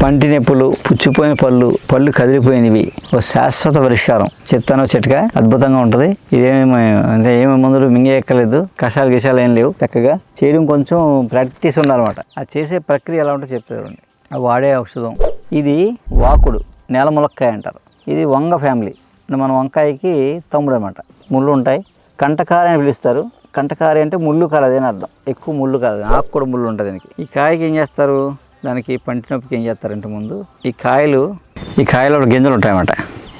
పంటి నొప్పులు, పుచ్చిపోయిన పళ్ళు కదిలిపోయినవి ఒక శాశ్వత పరిష్కారం చెప్తాను. చిట్కా అద్భుతంగా ఉంటుంది. ఇదేమి అంటే ఏమి మందులు మింగే ఎక్కలేదు, కషాయాలు గిషాలు ఏం లేవు. చక్కగా చేయడం కొంచెం ప్రాక్టీస్ ఉండాలన్నమాట. ఆ చేసే ప్రక్రియ ఎలా ఉంటుందో చెప్తారు. వాడే ఔషధం ఇది వాకుడు, నేల ములక్కాయ అంటారు. ఇది వంగ ఫ్యామిలీ. మన వంకాయకి తమ్ముడు అనమాట. ముళ్ళు ఉంటాయి, కంటకార అని పిలుస్తారు. కంటకార అంటే ముళ్ళు కాదు, అదేని అర్థం. ఎక్కువ ముళ్ళు కాదు, ఆకు కూడా ముళ్ళు ఉంటుంది దీనికి. ఈ కాయకి ఏం చేస్తారు, దానికి పంటి నొప్పికి ఏం చేస్తారంటే ముందు ఈ కాయలో గింజలు ఉంటాయన్నమాట.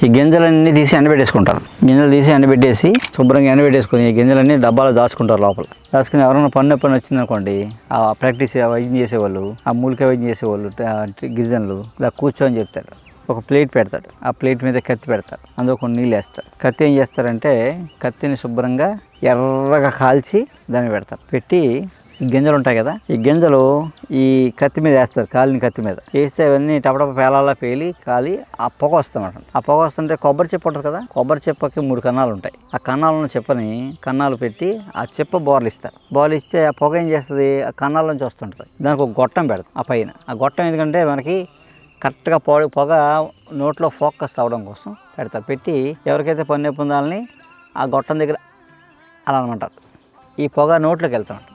ఈ గింజలన్నీ తీసి ఎండబెట్టేసుకుంటారు. గింజలు తీసి ఎండబెట్టేసి శుభ్రంగా ఎండబెట్టేసుకొని ఈ గింజలన్నీ డబ్బాలో దాచుకుంటారు లోపల. దాచుకుని ఎవరైనా పన్ను వచ్చిందనుకోండి, ఆ ప్రాక్టీస్ వైద్యం చేసేవాళ్ళు, ఆ మూలిక వైద్యం చేసేవాళ్ళు గిరిజనులు ఇలా కూర్చొని చెప్తారు. ఒక ప్లేట్ పెడతాడు, ఆ ప్లేట్ మీద కత్తి పెడతారు, అందులో కొన్ని నీళ్ళు వేస్తారు. కత్తి ఏం చేస్తారంటే కత్తిని శుభ్రంగా ఎర్రగా కాల్చి దాన్ని పెడతారు. పెట్టి గింజలు ఉంటాయి కదా, ఈ గింజలు ఈ కత్తి మీద వేస్తారు. కాలిన కత్తి మీద వేస్తే అవన్నీ టపటప పేలాలా పేలి కాలి ఆ పొగ వస్తామట. ఆ పొగ వస్తుంటే కొబ్బరి చెప్పు ఉంటుంది కదా, కొబ్బరి చెప్పకి 3 కన్నాలు ఉంటాయి. ఆ కన్నాలను చెప్పని కన్నాలు పెట్టి ఆ చెప్ప బోర్లు ఇస్తారు. బోర్లు ఇస్తే ఆ పొగ ఏం చేస్తుంది, ఆ కన్నాల నుంచి వస్తుంటుంది. దానికి ఒక గొట్టం పెడతాం ఆ పైన. ఆ గొట్టం ఎందుకంటే మనకి కరెక్ట్గా పొగ నోట్లో ఫోకస్ అవ్వడం కోసం పెడతారు. పెట్టి ఎవరికైతే పన్ను నొప్పి ఉండాలని ఆ గొట్టం దగ్గర అలా అనమంటారు. ఈ పొగ నోట్లోకి వెళ్తామంట.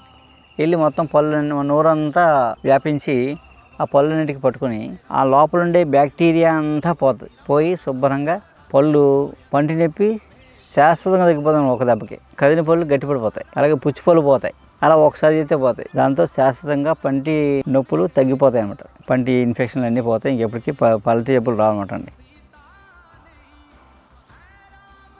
వెళ్ళి మొత్తం పళ్ళు నోరంతా వ్యాపించి ఆ పళ్ళన్నింటికి పట్టుకొని ఆ లోపల ఉండే బ్యాక్టీరియా అంతా పోతుంది. పోయి శుభ్రంగా పంటి నొప్పి శాశ్వతంగా తగ్గిపోతాయి. ఒక దెబ్బకి కదిలిన పళ్ళు గట్టిపడిపోతాయి, అలాగే పుచ్చి పళ్ళు పోతాయి. అలా ఒకసారి చేస్తే పోతాయి. దాంతో శాశ్వతంగా పంటి నొప్పులు తగ్గిపోతాయి అన్నమాట. పంటి ఇన్ఫెక్షన్లు అన్నీ పోతాయి. ఇంకెప్పటికీ పళ్ళటి జబ్బులు రావన్నమాట అండి.